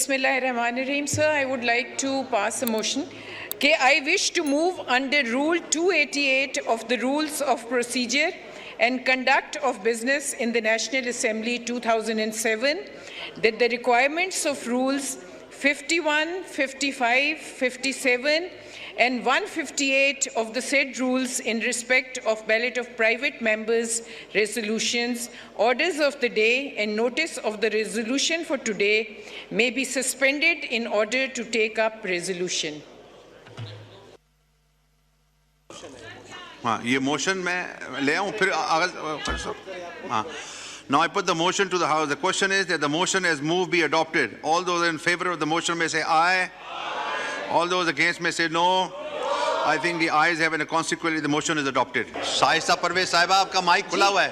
Bismillahirrahmanirrahim, sir. I would like to pass a motion. I wish to move under Rule 288 of the Rules of Procedure and Conduct of Business in the National Assembly 2007 that the requirements of Rules 51, 55, 57 and 158 of the said rules in respect of ballot of private members, resolutions, orders of the day and notice of the resolution for today may be suspended in order to take up resolution. ये motion मैं ले आऊं फिर हाँ. Now I put the motion to the House. The question is that the motion as moved be adopted. All those in favor of the motion may say aye. All those against may say no. I think the ayes have, and consequently the motion is adopted. Shaista Parvez Sahiba, आपका mic खुला हुआ है.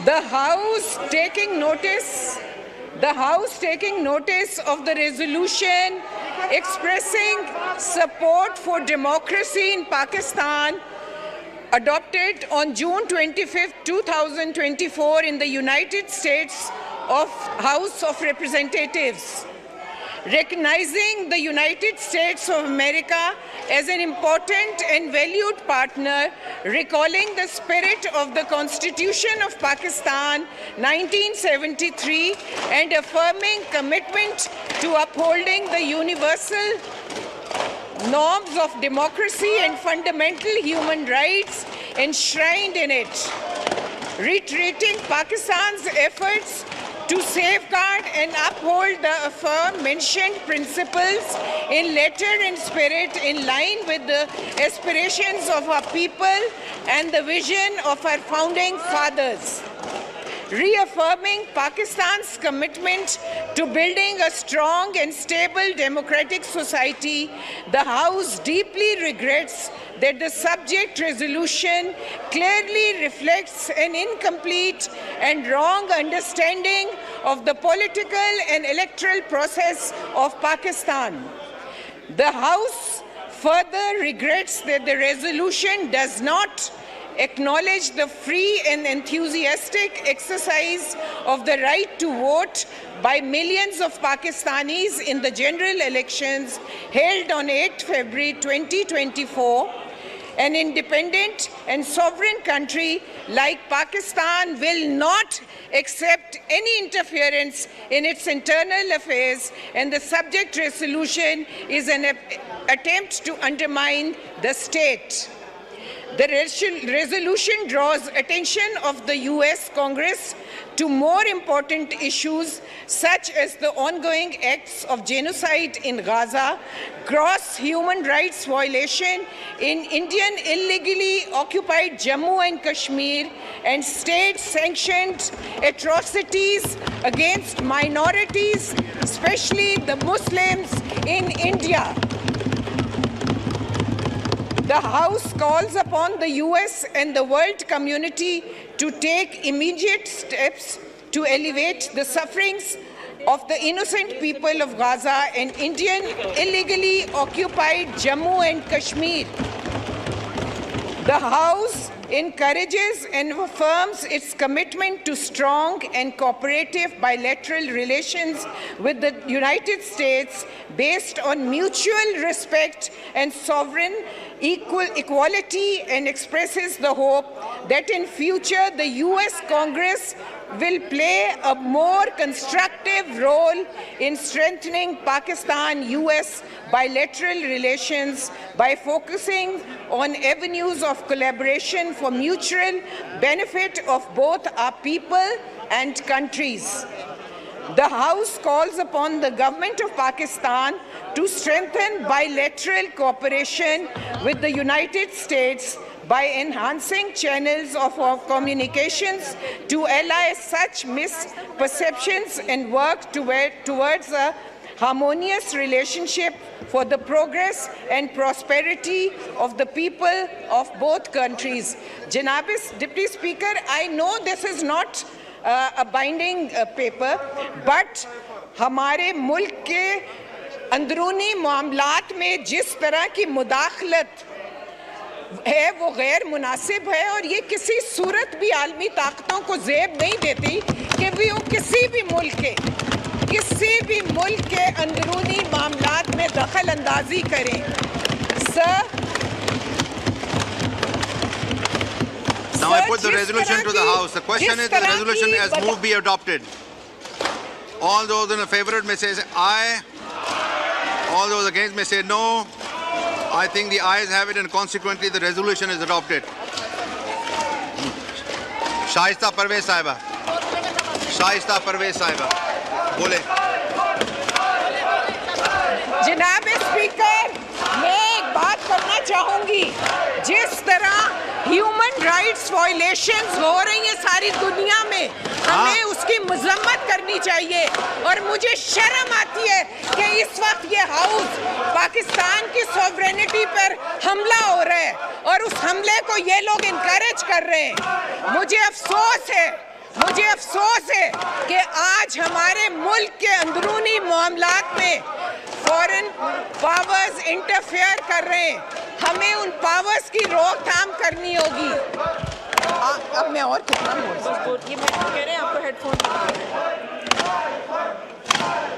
The House taking notice of the resolution expressing support for democracy in Pakistan adopted on June 25, 2024 in the United States House of Representatives, recognizing the United States of America as an important and valued partner, recalling the spirit of the Constitution of Pakistan 1973 and affirming commitment to upholding the universal norms of democracy and fundamental human rights enshrined in it, reiterating Pakistan's efforts to safeguard and uphold the aforementioned principles in letter and spirit in line with the aspirations of our people and the vision of our founding fathers. Reaffirming Pakistan's commitment to building a strong and stable democratic society, the House deeply regrets that the subject resolution clearly reflects an incomplete and wrong understanding of the political and electoral process of Pakistan. The House further regrets that the resolution does not acknowledge the free and enthusiastic exercise of the right to vote by millions of Pakistanis in the general elections held on 8 February 2024. An independent and sovereign country like Pakistan will not accept any interference in its internal affairs, and the subject resolution is an attempt to undermine the state. The resolution draws attention of the US Congress to more important issues such as the ongoing acts of genocide in Gaza, gross human rights violation in Indian illegally occupied Jammu and Kashmir, and state-sanctioned atrocities against minorities, especially the Muslims in India. The House calls upon the US and the world community to take immediate steps to alleviate the sufferings of the innocent people of Gaza and Indian illegally occupied Jammu and Kashmir. The House encourages and affirms its commitment to strong and cooperative bilateral relations with the United States based on mutual respect and sovereign equality, and expresses the hope that in future the US Congress will play a more constructive role in strengthening Pakistan-US bilateral relations by focusing on avenues of collaboration for mutual benefit of both our people and countries. The House calls upon the government of Pakistan to strengthen bilateral cooperation with the United States by enhancing channels of our communications to allay such misperceptions and work towards a harmonious relationship for the progress and prosperity of the people of both countries. Janab Deputy Speaker, I know this is not a binding paper, but हमारे मुल्क के अंदरूनी मामलात में जिस तरह की मुदाखलत है वो गैर मुनासिब है, और ये किसी सूरत भी आलमी ताकतों को ज़ेब नहीं देती कि भी वो किसी भी मुल्क के मुल्क के अंदरूनी मामलात में दखल अंदाजी करें। Sir, Now I put the resolution to the House. The question is the resolution as moved be adopted. All those in favor may say aye. All those against may say no. I think the ayes have it and consequently the resolution is adopted. Shaista Parvez Sahiba. Shaista Parvez Sahiba. Bole. जनाब speaker, मैं एक बात करना चाहूंगी। जिस तरह human rights violations हो रही हैं सारी दुनिया में, हमें उसकी मजम्मत करनी चाहिए। और मुझे शर्म आती है कि इस वक्त ये हाउस पाकिस्तान की सॉवरेनिटी पर हमला हो रहा है और उस हमले को ये लोग इनकरेज कर रहे हैं। मुझे अफसोस है कि आज हमारे मुल्क के अंदरूनी मामलात में फॉरेन पावर्स इंटरफेयर कर रहे हैं। हमें उन पावर्स की रोकथाम करनी होगी। अब मैं और कितना बोल सकती हूँ? ये मैं कह रहे हैं आपको हेडफोन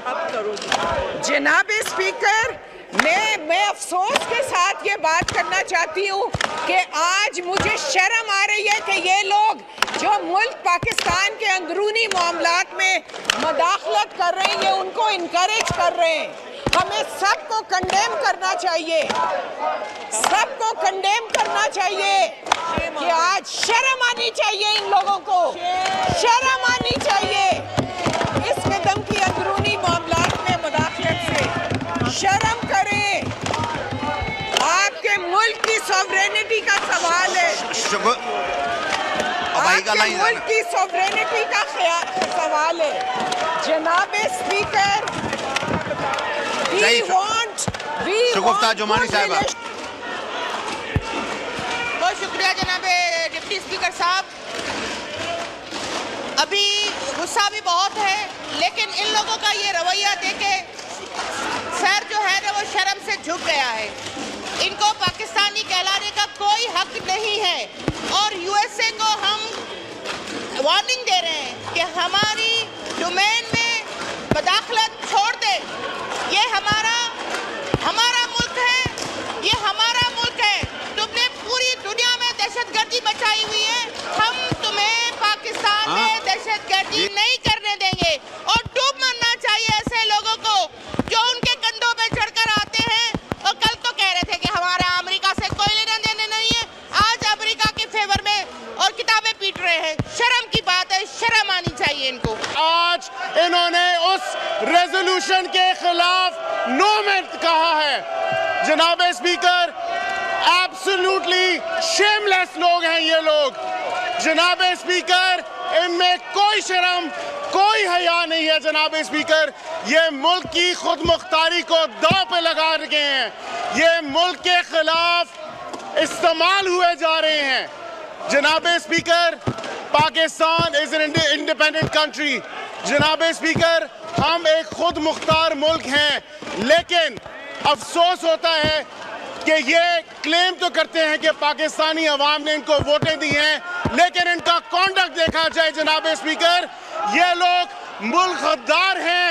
अब करो। जनाब स्पीकर, मैं अफसोस के साथ ये बात करना चाहती हूँ कि आज मुझे शर्म आ रही है कि ये लोग जो मुल्क पाकिस्तान के अंदरूनी मामलात में मदाखलत कर रहे हैं, ये उनको इनकरेज कर रहे हैं। हमें सबको कंडेम करना चाहिए, सबको कंडेम करना चाहिए कि आज शर्म आनी चाहिए इन लोगों को, शर्म आनी चाहिए इस कदम की अंदरूनी मामलात में मदाखलत से। शर्म करें, आपके मुल्क की सॉवरेनिटी का सवाल है, आपके मुल्क की सॉवरेनिटी का सवाल है। जनाब स्पीकर, शुगुफ्ता जुमानी साहिबा। बहुत शुक्रिया जनाब डिप्टी स्पीकर साहब। अभी गुस्सा भी बहुत है, लेकिन इन लोगों का ये रवैया देखे सर जो है ना वो शर्म से झुक गया है। इनको पाकिस्तानी कहलाने का कोई हक नहीं है और यूएसए को हम वार्निंग दे रहे हैं कि हमारी डोमेन में मदाखलत छोड़ दे। ये हमारा मुल्क है, ये हमारा मुल्क है। तुमने पूरी दुनिया में दहशतगर्दी मचाई हुई है, हम तुम्हें पाकिस्तान में दहशतगर्दी नहीं करने देंगे। और डूब मरना चाहिए ऐसे लोगों को जो उनके कंधों पे चढ़कर आते हैं और कल तो कह रहे थे कि हमारा अमेरिका से कोई लेना देना नहीं है, आज अमेरिका के फेवर में और किताबें पीट रहे हैं। शर्म की बात है, शर्म आनी चाहिए इनको। आज इन्होंने उस रेजोल्यूशन के खिलाफ नो में कहा है। जनाब स्पीकर, एब्सोल्युटली शेमलेस लोग हैं ये लोग। जनाब स्पीकर, इनमें कोई शर्म कोई हया नहीं है। जनाब स्पीकर, ये मुल्क की खुद मुख्तारी को दांव पे लगा रखे हैं, ये मुल्क के खिलाफ इस्तेमाल हुए जा रहे हैं। जनाब speaker, Pakistan is an independent country. जनाब स्पीकर, हम एक खुद मुख्तार मुल्क हैं, लेकिन अफसोस होता है कि ये क्लेम तो करते हैं कि पाकिस्तानी अवाम ने इनको वोटें दी हैं, लेकिन इनका कॉन्डक्ट देखा जाए जनाब स्पीकर, ये लोग मुल्क गद्दार हैं।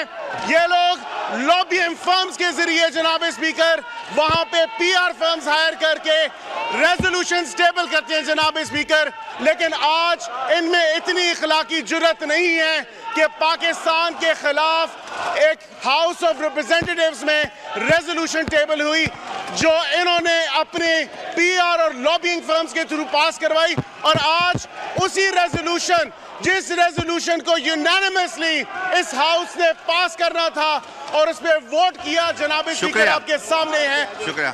ये लोग लॉबिंग फर्म्स के जरिए जनाब स्पीकर वहां पे पीआर फर्म्स हायर करके रेजोल्यूशंस टेबल करते हैं जनाब स्पीकर। लेकिन आज इनमें इतनी इखलाकी जुर्रत नहीं है कि पाकिस्तान के खिलाफ एक हाउस ऑफ रिप्रेजेंटेटिव्स में रेजोल्यूशन टेबल हुई जो इन्होंने अपने पीआर और लॉबिंग फर्म्स के थ्रू पास करवाई। और आज उसी रेजोल्यूशन, जिस रेजोल्यूशन को यूनानिमसली इस हाउस ने पास करना था और उस पर वोट किया, जनाब स्पीकर आपके सामने है। शुक्रिया।